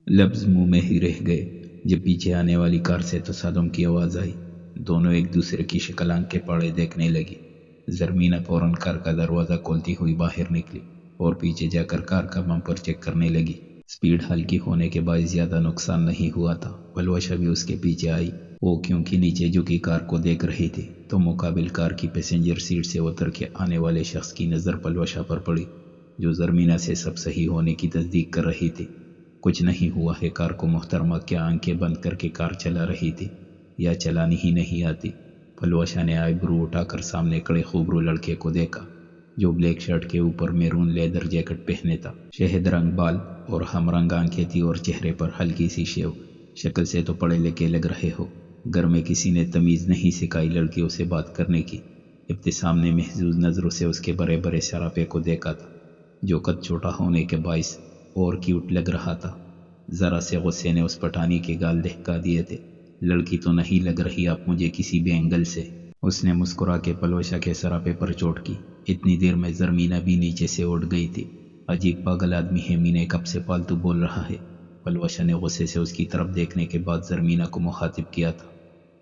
لفظ منہ میں ہی رہ گئے جب پیچھے آنے والی کار سے تصادم کی آواز آئی۔ دونوں ایک دوسرے کی شکل آنکھ کے پاڑے دیکھنے لگی۔ زرمینہ فوراً کار کا دروازہ کھولتی ہوئی باہر نکلی اور پیچھے جا کر کار کا بمپر چیک کرنے لگی۔ سپیڈ ہلکی ہونے کے باعث زیادہ نقصان نہیں ہوا تھا۔ پلوشا بھی اس کے پیچھے آئی۔ وہ کیونکہ نیچے جھکی کار کو دیکھ رہی تھی تو مقابل کار کی پیسنجر سیٹ سے اتر کے آنے والے شخص کی نظر پلوشا پر پڑی جو زرمینہ سے سب صحیح ہونے کی تصدیق کر رہی تھی۔ کچھ نہیں ہوا ہے کار کو محترمہ، کیا آنکھیں بند کر کے کار چلا رہی تھی یا چلانی ہی نہیں آتی؟ پلوشا نے آئی برو اٹھا کر سامنے کھڑے خوبرو لڑکے کو دیکھا جو بلیک شرٹ کے اوپر میرون لیدر جیکٹ پہنے تھا۔ شہد رنگ بال اور ہم رنگ آنکھیں تھی اور چہرے پر ہلکی سی شیو۔ شکل سے تو پڑھے لکھے لگ رہے ہو۔ گھر میں کسی نے تمیز نہیں سکھائی لڑکیوں سے بات کرنے کی۔ ابتسام نے محظوظ نظروں سے اس کے بڑے بڑے سراپے کو دیکھا تھا جو قد چھوٹا ہونے کے باعث اور کیوٹ لگ رہا تھا۔ ذرا سے غصے نے اس پٹھانی کے گال دہکا دیے تھے۔ لڑکی تو نہیں لگ رہی آپ مجھے کسی بھی اینگل سے۔ اس نے مسکرا کے پلوشا کے سراپے پر چوٹ کی۔ اتنی دیر میں زرمینہ بھی نیچے سے اٹھ گئی تھی۔ عجیب پاگل آدمی ہے، مینے کب سے فالتو بول رہا ہے۔ پلوشا نے غصے سے اس کی طرف دیکھنے کے بعد زرمینہ کو مخاطب کیا تھا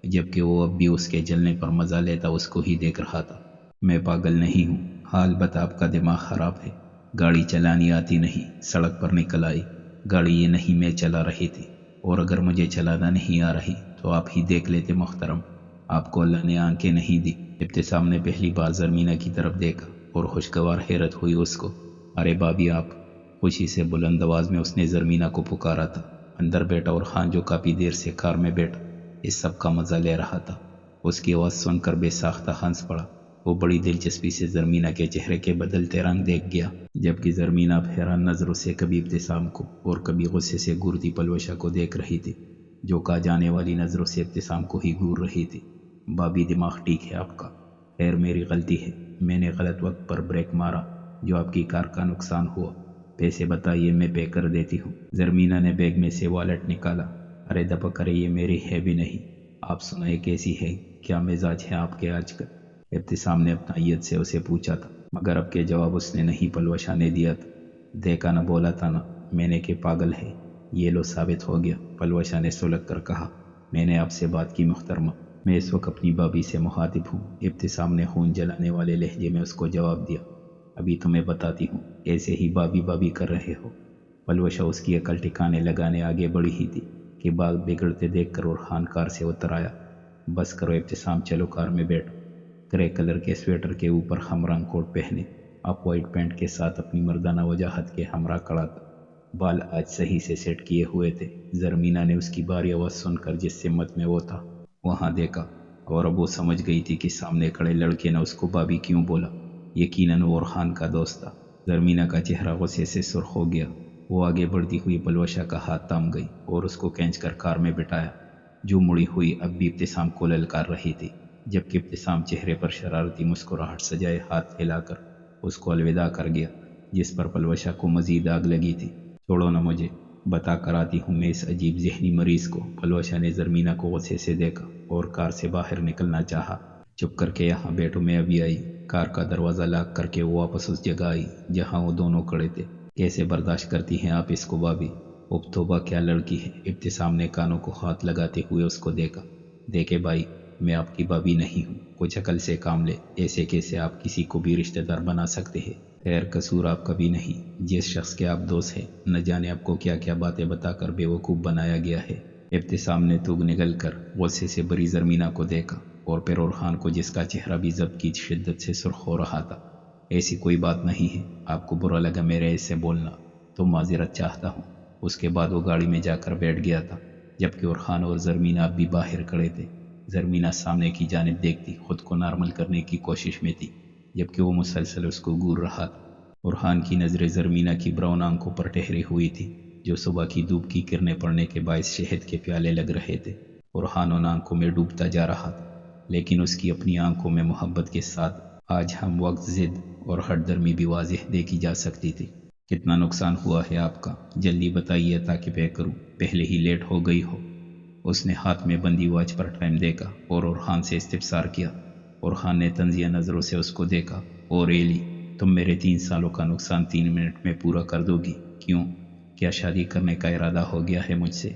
جبکہ وہ اب بھی اس کے جلنے پر مزہ لیتا اس کو ہی دیکھ رہا تھا۔ میں پاگل نہیں ہوں، حال بتا آپ کا دماغ خراب ہے، گاڑی چلانی آتی نہیں، سڑک پر نکل آئی۔ گاڑی یہ نہیں میں چلا رہی تھی، اور اگر مجھے چلانا نہیں آ رہی تو آپ ہی دیکھ لیتے محترم، آپ کو اللہ نے آنکھیں نہیں دی۔ ابتسام نے پہلی بار زرمینہ کی طرف دیکھا اور خوشگوار حیرت ہوئی اس کو۔ ارے بابی آپ! خوشی سے بلند آواز میں اس نے زرمینہ کو پکارا تھا۔ اندر بیٹا اور خان جو کافی دیر سے کار میں بیٹھا اس سب کا مزہ لے رہا تھا، اس کی آواز سن کر بے ساختہ ہنس پڑا۔ وہ بڑی دلچسپی سے زرمینہ کے چہرے کے بدلتے رنگ دیکھ گیا جبکہ زرمینہ اب حیران نظروں سے کبھی ابتسام کو اور کبھی غصے سے گورتی پلوشا کو دیکھ رہی تھی جو کہا جانے والی نظروں سے ابتسام کو ہی گور رہی تھی۔ بابی دماغ ٹھیک ہے آپ کا؟ خیر میری غلطی ہے، میں نے غلط وقت پر بریک مارا جو آپ کی کار کا نقصان ہوا۔ پیسے بتائیے میں پے کر دیتی ہوں۔ زرمینہ نے بیگ میں سے والٹ نکالا۔ ارے دپا کرے، یہ میری ہے بھی نہیں، آپ سنائے کیسی ہے، کیا مزاج ہے آپ کے آج کل؟ ابتسام نے اپنائیت سے اسے پوچھا تھا مگر اب کے جواب اس نے نہیں پلوشا نے دیا تھا۔ دیکھا نہ، بولا تھا نا میں نے کہ پاگل ہے، یہ لو ثابت ہو گیا، پلوشا نے سلگ کر کہا۔ میں نے آپ سے بات کی محترمہ، میں اس وقت اپنی بابی سے مخاطب ہوں۔ ابتسام نے خون جلانے والے لہجے میں اس کو جواب دیا۔ ابھی تمہیں بتاتی ہوں، ایسے ہی بابی بابی کر رہے ہو۔ پلوشا اس کی عقل ٹھکانے لگانے آگے بڑھی ہی تھی کہ بات بگڑتے دیکھ کر اورحان کار سے اتر آیا۔ بس کرو ابتسام، چلو کار میں بیٹھو۔ گرے کلر کے سویٹر کے اوپر ہم رنگ کوٹ پہنے آپ وائٹ پینٹ کے ساتھ اپنی مردانہ وجاہت کے ہمراہ کھڑا تھا۔ بال آج صحیح سے سیٹ کیے ہوئے تھے۔ زرمینہ نے اس کی باری آواز سن کر جس سمت میں وہ تھا وہاں دیکھا اور اب وہ سمجھ گئی تھی کہ سامنے کھڑے لڑکے نے اس کو بابی کیوں بولا۔ یقیناً وہ اورحان کا دوست تھا۔ زرمینہ کا چہرہ غصے سے سرخ ہو گیا۔ وہ آگے بڑھتی ہوئی پلوشا کا ہاتھ تھام گئی اور اس کو کھینچ کر کار میں بٹھایا جو مڑی ہوئی اب بھی ابتسام کو للکار رہی تھی جبکہ ابتسام چہرے پر شرارتی مسکراہٹ سجائے ہاتھ ہلا کر اس کو الوداع کر گیا جس پر پلوشا کو مزید آگ لگی تھی۔ چھوڑو نہ مجھے، بتا کر آتی ہوں میں اس عجیب ذہنی مریض کو۔ پلوشا نے زرمینہ کو غصے سے دیکھا اور کار سے باہر نکلنا چاہا۔ چپ کر کے یہاں بیٹھو، میں ابھی آئی۔ کار کا دروازہ لاک کر کے وہ واپس اس جگہ آئی جہاں وہ دونوں کھڑے تھے۔ کیسے برداشت کرتی ہیں آپ اس کو بابی؟ اب توبہ کیا لڑکی ہے۔ ابتسام نے کانوں کو ہاتھ لگاتے ہوئے اس کو دیکھا۔ دیکھے بھائی، میں آپ کی بابی نہیں ہوں، کچھ عقل سے کام لے، ایسے کیسے آپ کسی کو بھی رشتہ دار بنا سکتے ہیں؟ خیر قصور آپ کا بھی نہیں، جس شخص کے آپ دوست ہیں نہ جانے آپ کو کیا کیا باتیں بتا کر بیوقوف بنایا گیا ہے۔ ابتسام نے تھوک نگل کر غصے سے بری زرمینہ کو دیکھا اور پھر اورحان کو جس کا چہرہ بھی ضبط کی شدت سے سرخ ہو رہا تھا۔ ایسی کوئی بات نہیں ہے، آپ کو برا لگا میرے ایسے بولنا تو معذرت چاہتا ہوں۔ اس کے بعد وہ گاڑی میں جا کر بیٹھ گیا تھا جبکہ اورحان اور زرمینہ اب بھی باہر کھڑے تھے۔ زرمینہ سامنے کی جانب دیکھتی خود کو نارمل کرنے کی کوشش میں تھی جبکہ وہ مسلسل اس کو گور رہا تھا۔ اورحان کی نظریں زرمینہ کی براؤن آنکھوں پر ٹھہری ہوئی تھی جو صبح کی دھوپ کی کرنیں پڑنے کے باعث شہد کے پیالے لگ رہے تھے۔ اورحان ان آنکھوں میں ڈوبتا جا رہا تھا لیکن اس کی اپنی آنکھوں میں محبت کے ساتھ آج ہم وقت ضد اور ہٹ درمی بھی واضح دیکھی جا سکتی تھی۔ کتنا نقصان ہوا ہے آپ کا؟ جلدی بتائیے تاکہ پے کروں، پہلے ہی لیٹ ہو گئی ہو۔ اس نے ہاتھ میں بندی واچ پر ٹائم دیکھا اور اورحان سے استفسار کیا۔ اورحان نے طنزیہ نظروں سے اس کو دیکھا۔ اور ایلی، تم میرے 3 سالوں کا نقصان 3 منٹ میں پورا کر دو گی؟ کیوں، کیا شادی کرنے کا ارادہ ہو گیا ہے مجھ سے؟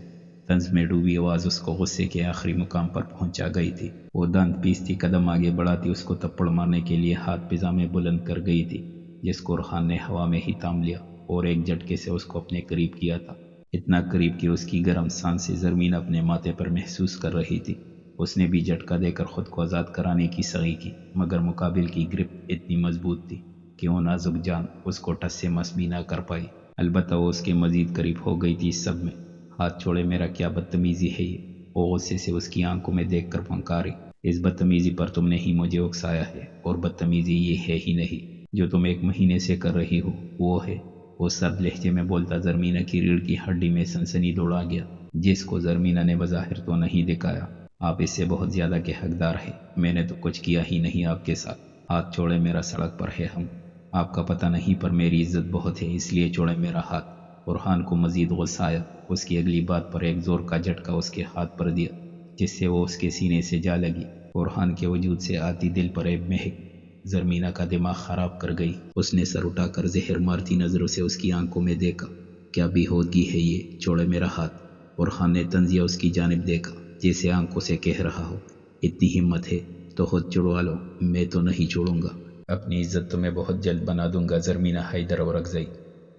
طنز میں ڈوبی آواز اس کو غصے کے آخری مقام پر پہنچا گئی تھی۔ وہ دانت پیستی قدم آگے بڑھاتی اس کو تپڑ مارنے کے لیے ہاتھ پزا میں بلند کر گئی تھی، جس کو ارحان نے ہوا میں ہی تھام لیا اور ایک جھٹکے سے اس کو اپنے قریب کیا تھا، اتنا قریب کہ اس کی گرم سانسیں زرمین اپنے ماتھے پر محسوس کر رہی تھی۔ اس نے بھی جھٹکا دے کر خود کو آزاد کرانے کی سعی کی، مگر مقابل کی گرپ اتنی مضبوط تھی کہ وہ نازک جان اس کو ٹس سے مس بھی نہ کر پائی۔ البتہ وہ اس کے مزید قریب ہو گئی تھی اس سب میں۔ ہاتھ چھوڑے میرا، کیا بدتمیزی ہے یہ؟ وہ غصے سے اس کی آنکھوں میں دیکھ کر پھنکاری۔ اس بدتمیزی پر تم نے ہی مجھے اکسایا ہے، اور بدتمیزی یہ ہے ہی نہیں جو تم 1 مہینے سے کر رہی ہو، وہ ہے۔ وہ سرد لہجے میں بولتا زرمینہ کی ریڑھ کی ہڈی میں سنسنی دوڑا گیا، جس کو زرمینہ نے بظاہر تو نہیں دکھایا۔ آپ اس سے بہت زیادہ کے حقدار ہیں، میں نے تو کچھ کیا ہی نہیں آپ کے ساتھ۔ ہاتھ چھوڑے میرا، سڑک پر ہے ہم، آپ کا پتہ نہیں پر میری عزت بہت ہے، اس لیے چھوڑے میرا ہاتھ۔ ارحان کو مزید غصہ آیا۔ اس کی اگلی بات پر ایک زور کا جھٹکا اس کے ہاتھ پر دیا، جس سے وہ اس کے سینے سے جا لگی۔ ارحان کے وجود سے آتی دل پر ایک مہک زرمینہ کا دماغ خراب کر گئی۔ اس نے سر اٹھا کر زہر مارتی نظروں سے اس کی آنکھوں میں دیکھا۔ کیا بے ہودگی ہے یہ، چھوڑے میرا ہاتھ۔ ارحان نے طنزیہ اس کی جانب دیکھا، جیسے آنکھوں سے کہہ رہا ہو، اتنی ہمت ہے تو خود چھڑوا لو، میں تو نہیں چھوڑوں گا۔ اپنی عزت تو میں بہت جلد بنا دوں گا زرمینہ حیدر اورکزئی،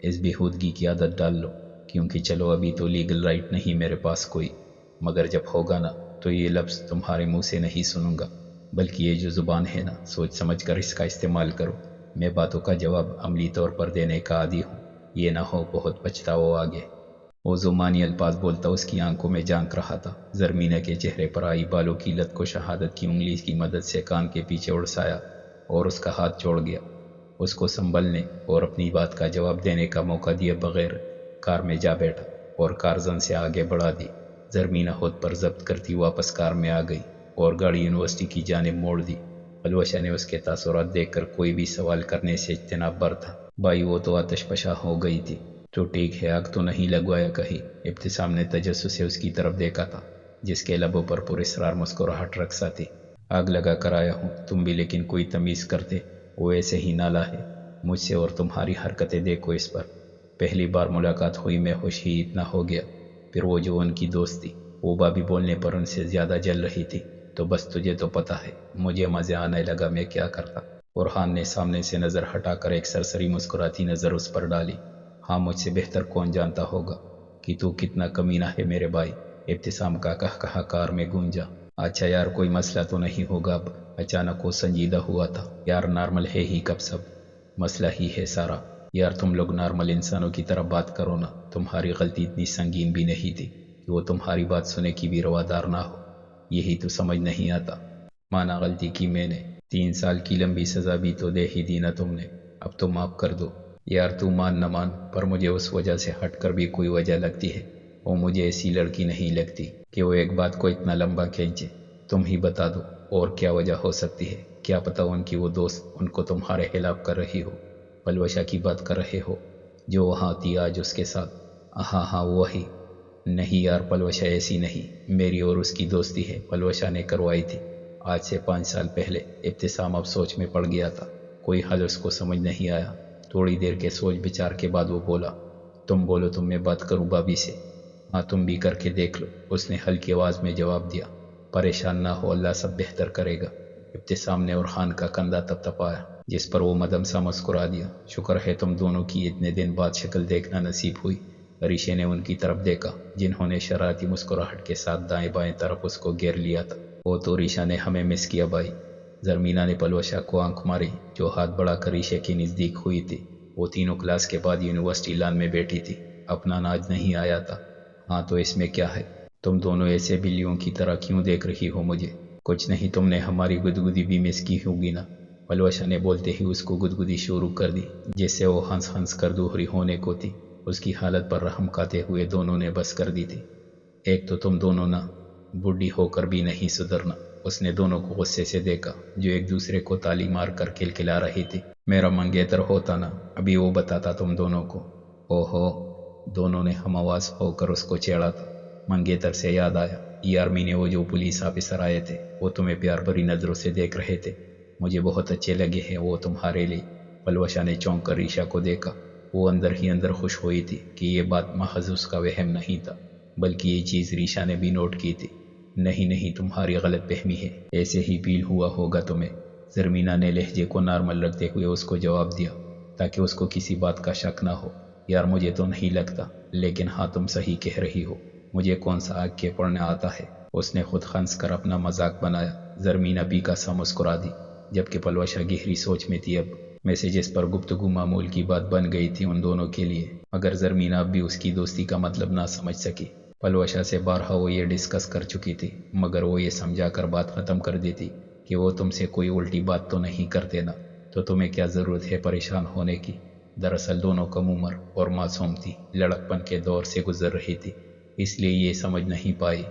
اس بے ہودگی کی عادت ڈال لو، کیونکہ چلو ابھی تو لیگل رائٹ نہیں میرے پاس کوئی، مگر جب ہوگا نا تو یہ لفظ تمہارے منہ سے نہیں سنوں گا، بلکہ یہ جو زبان ہے نا، سوچ سمجھ کر اس کا استعمال کرو۔ میں باتوں کا جواب عملی طور پر دینے کا عادی ہوں، یہ نہ ہو بہت پچھتاؤ آگے۔ وہ زمانی الفاظ بولتا اس کی آنکھوں میں جھانک رہا تھا۔ زرمینہ کے چہرے پر آئی بالوں کی لت کو شہادت کی انگلی کی مدد سے کان کے پیچھے اڑسایا اور اس کا ہاتھ چھوڑ گیا۔ اس کو سنبھلنے اور اپنی بات کا جواب دینے کا موقع دیے بغیر کار میں جا بیٹھا اور کار زن سے آگے بڑھا دی۔ زرمینہ خود پر ضبط کرتی واپس کار میں آ گئی اور گاڑی یونیورسٹی کی جانب موڑ دی۔ پلوشا نے اس کے تاثرات دیکھ کر کوئی بھی سوال کرنے سے اجتناب برتا۔ بھائی وہ تو آتش فشاں ہو گئی تھی، تو ٹھیک ہے، آگ تو نہیں لگوایا کہیں؟ ابتسام نے تجسس سے اس کی طرف دیکھا تھا، جس کے لبوں پر پراسرار مسکراہٹ رقصا تھی۔ آگ لگا کر آیا ہوں، تم بھی لیکن کوئی تمیز کرتے، وہ ایسے ہی نالا ہے مجھ سے، اور تمہاری حرکتیں دیکھو اس پر۔ پہلی بار ملاقات ہوئی میں خوش ہی اتنا ہو گیا، پھر وہ جو ان کی دوست تھی، وہ بابی بولنے پر ان سے زیادہ جل رہی تھی، تو بس تجھے تو پتہ ہے مجھے مزے آنے لگا میں کیا کرتا۔ ارحان نے سامنے سے نظر ہٹا کر ایک سرسری مسکراتی نظر اس پر ڈالی۔ ہاں، مجھ سے بہتر کون جانتا ہوگا کہ تو کتنا کمینہ ہے میرے بھائی۔ ابتسام کا کہا کار میں گونجا۔ اچھا یار، کوئی مسئلہ تو نہیں ہوگا اب؟ اچانک وہ سنجیدہ ہوا تھا۔ یار نارمل ہے ہی کب سب، مسئلہ ہی ہے سارا۔ یار تم لوگ نارمل انسانوں کی طرح بات کرو نا، تمہاری غلطی اتنی سنگین بھی نہیں تھی کہ وہ تمہاری بات سنے کی بھی روادار نہ ہو، یہی تو سمجھ نہیں آتا۔ مانا غلطی کی میں نے، 3 سال کی لمبی سزا بھی تو دے ہی دی نا تم نے، اب تو معاف کر دو۔ یار تو مان نہ مان، پر مجھے اس وجہ سے ہٹ کر بھی کوئی وجہ لگتی ہے۔ وہ مجھے ایسی لڑکی نہیں لگتی کہ وہ ایک بات کو اتنا لمبا کھینچے۔ تم ہی بتا دو اور کیا وجہ ہو سکتی ہے؟ کیا پتہ ان کی وہ دوست ان کو تمہارے خلاف کر رہی ہو؟ پلوشا کی بات کر رہے ہو جو وہاں تھی آج اس کے ساتھ؟ ہاں وہی۔ نہیں یار پلوشا ایسی نہیں، میری اور اس کی دوستی ہے، پلوشا نے کروائی تھی آج سے 5 سال پہلے۔ ابتسام اب سوچ میں پڑ گیا تھا، کوئی حل اس کو سمجھ نہیں آیا۔ تھوڑی دیر کے سوچ بچار کے بعد وہ بولا، تم بولو تو میں بات کروں بابی سے؟ ہاں تم بھی کر کے دیکھ لو، اس نے ہلکی آواز میں جواب دیا۔ پریشان نہ ہو، اللہ سب بہتر کرے گا۔ ابتسام نے ارحان کا کندھا تپتپایا، جس پر وہ مدم سا مسکرا دیا۔ شکر ہے تم دونوں کی اتنے دن بعد شکل دیکھنا نصیب ہوئی۔ ریشے نے ان کی طرف دیکھا، جنہوں نے شرارتی مسکراہٹ کے ساتھ دائیں بائیں طرف اس کو گھیر لیا تھا۔ وہ تو ریشا نے ہمیں مس کیا بھائی۔ زرمینہ نے پلوشا کو آنکھ ماری، جو ہاتھ بڑھا کر ریشے کے نزدیک ہوئی تھی۔ وہ تینوں کلاس کے بعد یونیورسٹی لان میں بیٹھی تھی، اپنا ناج نہیں آیا تھا۔ ہاں تو اس میں کیا ہے؟ تم دونوں ایسے بلیوں کی طرح کیوں دیکھ رہی ہو مجھے؟ کچھ نہیں، تم نے ہماری گدگدی بھی مس کی ہوگی نا؟ پلوشا نے بولتے ہی اس کو گدگدی شروع کر دی، جس سے وہ ہنس ہنس کر دوہری ہونے کو تھی۔ اس کی حالت پر رحم کھاتے ہوئے دونوں نے بس کر دی تھی۔ ایک تو تم دونوں نا بڈھی ہو کر بھی نہیں سدھرنا۔ اس نے دونوں کو غصے سے دیکھا، جو ایک دوسرے کو تالی مار کر کھلکھلا رہی تھی۔ میرا منگیتر ہوتا نا، ابھی وہ بتاتا تم دونوں کو۔ اوہو، دونوں نے ہم آواز ہو کر اس کو چھیڑا تھا۔ منگیتر سے یاد آیا، ای آرمی نے وہ جو پولیس آفیسر آئے تھے، وہ تمہیں پیار بھری نظروں سے دیکھ رہے تھے، مجھے بہت اچھے لگے ہیں وہ تمہارے لیے۔ پلوشا نے چونک کر ریشا کو دیکھا، وہ اندر ہی اندر خوش ہوئی تھی کہ یہ بات محض اس کا وہم نہیں تھا، بلکہ یہ چیز ریشا نے بھی نوٹ کی تھی۔ نہیں نہیں، تمہاری غلط فہمی ہے، ایسے ہی فیل ہوا ہوگا تمہیں۔ زرمینہ نے لہجے کو نارمل رکھتے ہوئے اس کو جواب دیا تاکہ اس کو کسی بات کا شک نہ ہو۔ یار مجھے تو نہیں لگتا، لیکن ہاں تم صحیح کہہ رہی ہو، مجھے کون سا آگ کے پڑھنے آتا ہے۔ اس نے خود ہنس کر اپنا مذاق بنایا۔ زرمینہ بھی کا سا مسکرا دی، جبکہ پلوشا گہری سوچ میں تھی۔ اب میسیجز پر گفتگو معمول کی بات بن گئی تھی ان دونوں کے لیے، مگر زرمینہ اب بھی اس کی دوستی کا مطلب نہ سمجھ سکی۔ پلوشا سے بارہا وہ یہ ڈسکس کر چکی تھی، مگر وہ یہ سمجھا کر بات ختم کر دیتی کہ وہ تم سے کوئی الٹی بات تو نہیں کرتے نا، تو تمہیں کیا ضرورت ہے پریشان ہونے کی۔ دراصل دونوں کم عمر اور معصوم تھی، لڑکپن کے دور سے گزر رہی تھی، اس لیے یہ سمجھ نہیں پائی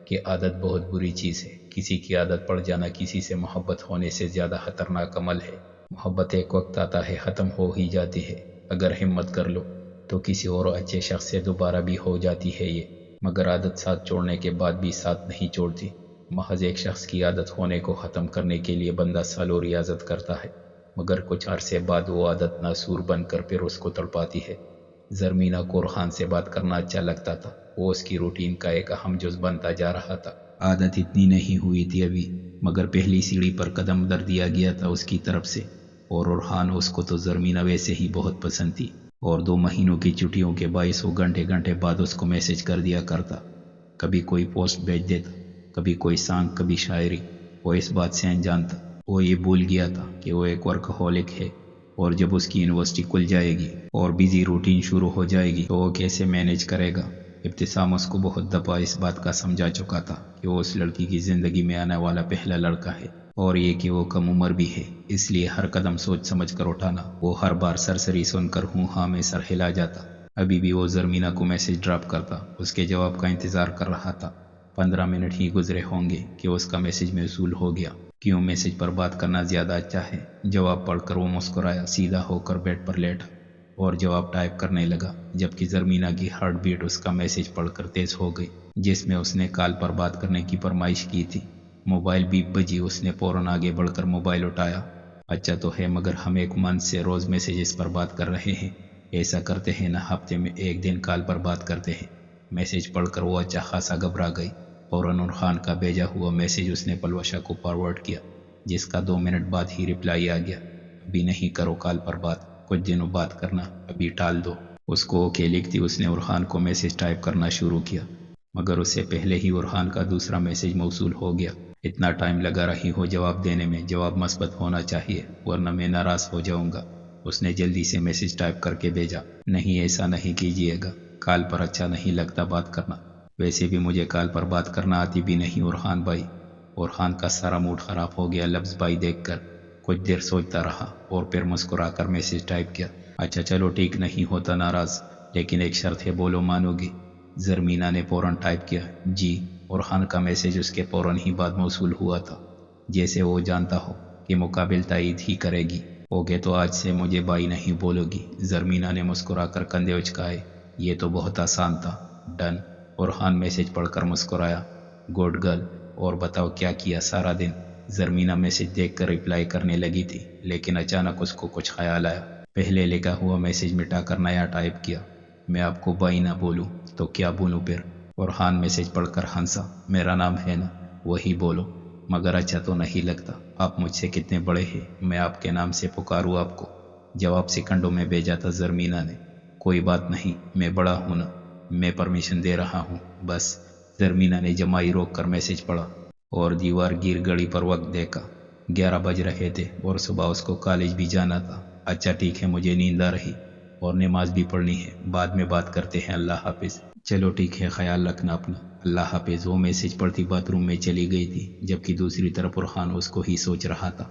کہ عادت بہت بری چیز ہے۔ کسی کی عادت پڑ جانا کسی سے محبت ہونے سے زیادہ خطرناک عمل ہے۔ محبت ایک وقت آتا ہے ختم ہو ہی جاتی ہے، اگر ہمت کر لو تو کسی اور اچھے شخص سے دوبارہ بھی ہو جاتی ہے یہ، مگر عادت ساتھ چھوڑنے کے بعد بھی ساتھ نہیں چھوڑتی۔ محض ایک شخص کی عادت ہونے کو ختم کرنے کے لیے بندہ سالوں ریاضت کرتا ہے، مگر کچھ عرصے بعد وہ عادت ناسور بن کر پھر اس کو تڑپاتی ہے۔ زرمینہ کو اورخان سے بات کرنا اچھا لگتا تھا، وہ اس کی روٹین کا ایک اہم جز بنتا جا رہا تھا۔ عادت اتنی نہیں ہوئی تھی ابھی، مگر پہلی سیڑھی پر قدم در دیا گیا تھا اس کی طرف سے، اور اورخان اس کو تو زرمینہ ویسے ہی بہت پسند تھی، اور 2 مہینوں کی چھٹیوں کے باعث وہ گھنٹے گھنٹے بعد اس کو میسج کر دیا کرتا، کبھی کوئی پوسٹ بھیج دیتا، کبھی کوئی سانگ، کبھی شاعری۔ وہ اس بات سے انجان تھا، وہ یہ بھول گیا تھا کہ وہ ایک ورکہولک ہے، اور جب اس کی یونیورسٹی کھل جائے گی اور بزی روٹین شروع ہو جائے گی تو وہ کیسے مینیج کرے گا۔ ابتسام اس کو بہت دفعہ اس بات کا سمجھا چکا تھا کہ وہ اس لڑکی کی زندگی میں آنے والا پہلا لڑکا ہے، اور یہ کہ وہ کم عمر بھی ہے، اس لیے ہر قدم سوچ سمجھ کر اٹھانا۔ وہ ہر بار سرسری سن کر ہوں ہاں میں سر ہلا جاتا۔ ابھی بھی وہ زرمینہ کو میسج ڈراپ کرتا، اس کے جواب کا انتظار کر رہا تھا۔ 15 منٹ ہی گزرے ہوں گے کہ اس کا میسج موصول ہو گیا۔ کیوں میسج پر بات کرنا زیادہ اچھا ہے؟ جواب پڑھ کر وہ مسکرایا، سیدھا ہو کر بیڈ پر لیٹا اور جواب ٹائپ کرنے لگا، جبکہ زرمینہ کی ہارٹ بیٹ اس کا میسج پڑھ کر تیز ہو گئی جس میں اس نے کال پر بات کرنے کی فرمائش کی تھی۔ موبائل بیپ بجی، اس نے فوراً آگے بڑھ کر موبائل اٹھایا۔ اچھا تو ہے، مگر ہم 1 منتھ سے روز میسیجز پر بات کر رہے ہیں، ایسا کرتے ہیں نا، ہفتے میں 1 دن کال پر بات کرتے ہیں۔ میسج پڑھ کر وہ اچھا خاصا گھبرا گئی۔ فوراً اورخان کا بھیجا ہوا میسج اس نے پلوشا کو فارورڈ کیا، جس کا 2 منٹ بعد ہی رپلائی آ گیا، ابھی نہیں کرو کال پر بات، کچھ دنوں بات کرنا، ابھی ٹال دو۔ اس کو اوکے لکھتی اس نے اورخان کو میسج ٹائپ کرنا شروع کیا، مگر اس سے پہلے ہی اورخان کا دوسرا میسج موصول ہو گیا۔ اتنا ٹائم لگا رہی ہو جواب دینے میں، جواب مثبت ہونا چاہیے ورنہ میں ناراض ہو جاؤں گا۔ اس نے جلدی سے میسج ٹائپ کر کے بھیجا، نہیں ایسا نہیں کیجیے گا، کال پر اچھا نہیں لگتا بات کرنا، ویسے بھی مجھے کال پر بات کرنا آتی بھی نہیں اورخان بھائی۔ اورخان کا سارا موڈ خراب ہو گیا لفظ بھائی دیکھ کر، کچھ دیر سوچتا رہا اور پھر مسکرا کر میسج ٹائپ کیا، اچھا چلو ٹھیک، نہیں ہوتا ناراض، لیکن ایک شرط ہے، بولو مانو گی؟ زرمینہ نے فوراً ٹائپ کیا، جی۔ اورخان کا میسج اس کے فوراً ہی بعد موصول ہوا تھا، جیسے وہ جانتا ہو کہ مقابل تائید ہی کرے گی۔ اوکے تو آج سے مجھے بھائی نہیں بولو گی؟ زرمینہ نے مسکرا کر کندھے اچکائے، یہ تو بہت آسان تھا، ڈن۔ اورخان میسج پڑھ کر مسکرایا، گڈ گرل، اور بتاؤ کیا کیا سارا دن؟ زرمینہ میسج دیکھ کر رپلائی کرنے لگی تھی، لیکن اچانک اس کو کچھ خیال آیا۔ پہلے لکھا ہوا میسج مٹا کر نیا ٹائپ کیا، میں آپ کو بھائی نہ بولوں تو کیا بولوں پھر؟ اورخان میسج پڑھ کر ہنسا، میرا نام ہے نا، وہی بولو، مگر اچھا تو نہیں لگتا، آپ مجھ سے کتنے بڑے ہیں، میں آپ کے نام سے پکاروں آپ کو؟ جواب سیکنڈوں میں بھیجا تھا زرمینہ نے، کوئی بات نہیں، میں بڑا ہوں نا، میں پرمیشن دے رہا ہوں بس۔ زرمینہ نے جمائی روک کر میسج پڑھا اور دیوار گیر گھڑی پر وقت دیکھا، 11 بج رہے تھے اور صبح اس کو کالج بھی جانا تھا۔ اچھا ٹھیک ہے، مجھے نیند آ رہی اور نماز بھی پڑھنی ہے، بعد میں بات کرتے ہیں، اللہ حافظ۔ چلو ٹھیک ہے، خیال رکھنا اپنا، اللہ حافظ۔ وہ میسج پڑھتی باتھ روم میں چلی گئی تھی، جبکہ دوسری طرف اورخان اس کو ہی سوچ رہا تھا۔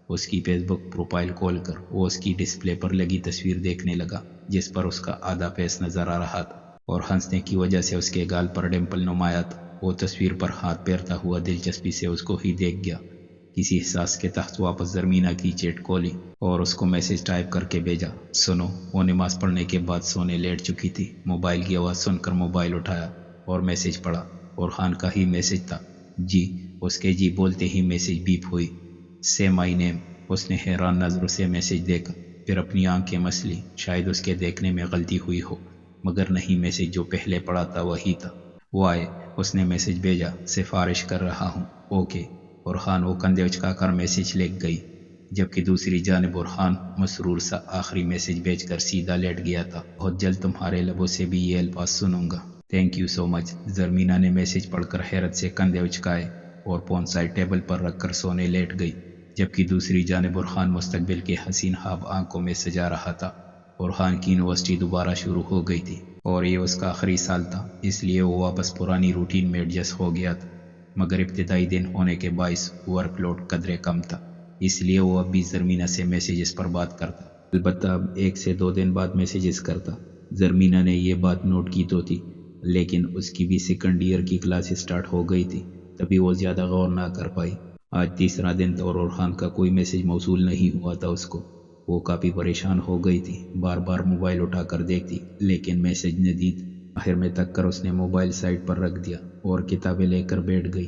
اس کی فیس بک پروفائل کھول کر وہ اس کی ڈسپلے پر لگی تصویر دیکھنے لگا، جس پر اس کا آدھا فیس نظر آ رہا تھا اور ہنسنے کی وجہ سے اس کے گال پر ڈمپل نمایاں تھا۔ وہ تصویر پر ہاتھ پھیرتا ہوا دلچسپی سے اس کو ہی دیکھ گیا۔ کسی احساس کے تحت واپس زرمینہ کی چیٹ کھولی اور اس کو میسج ٹائپ کر کے بھیجا، سنو۔ وہ نماز پڑھنے کے بعد سونے لیٹ چکی تھی، موبائل کی آواز سن کر موبائل اٹھایا اور میسج پڑھا، اورخان کا ہی میسج تھا، جی۔ اس کے جی بولتے ہی میسج بیپ ہوئی، سے مائی نیم۔ اس نے حیران نظروں سے میسج دیکھا، پھر اپنی آنکھیں مس لی، شاید اس کے دیکھنے میں غلطی ہوئی ہو، مگر نہیں، میسج جو پہلے پڑھا تھا وہی تھا۔ وہ آئے، اس نے میسج بھیجا، سفارش کر رہا ہوں، اوکے۔ اورحان وہ کندھے اچکا کر میسج لکھ گئی، جبکہ دوسری جانب اورحان مسرور سا آخری میسج بھیج کر سیدھا لیٹ گیا تھا۔ بہت جلد تمہارے لبوں سے بھی یہ الفاظ سنوں گا، تھینک یو سو مچ۔ زرمینہ نے میسج پڑھ کر حیرت سے کندھے اچکائے اور فون سائڈ ٹیبل پر رکھ کر سونے لیٹ گئی، جبکہ دوسری جانب اورحان مستقبل کے حسین خواب آنکھوں میں سجا رہا تھا۔ اورحان کی یونیورسٹی دوبارہ شروع ہو گئی تھی اور یہ اس کا آخری سال تھا، اس لیے وہ واپس پرانی روٹین میں ایڈجسٹ ہو گیا تھا، مگر ابتدائی دن ہونے کے باعث ورک لوڈ قدرے کم تھا، اس لیے وہ اب بھی زرمینہ سے میسیجز پر بات کرتا، البتہ اب 1 سے 2 دن بعد میسیجز کرتا۔ زرمینہ نے یہ بات نوٹ کی تو تھی، لیکن اس کی بھی سیکنڈ ایئر کی کلاس سٹارٹ ہو گئی تھی، تبھی وہ زیادہ غور نہ کر پائی۔ آج تیسرا دن تھا اور اورحان کا کوئی میسیج موصول نہیں ہوا تھا اس کو۔ وہ کافی پریشان ہو گئی تھی، بار بار موبائل اٹھا کر دیکھتی لیکن میسیج ندید۔ آخر میں تک کر اس نے موبائل سائڈ پر رکھ دیا اور کتابیں لے کر بیٹھ گئی۔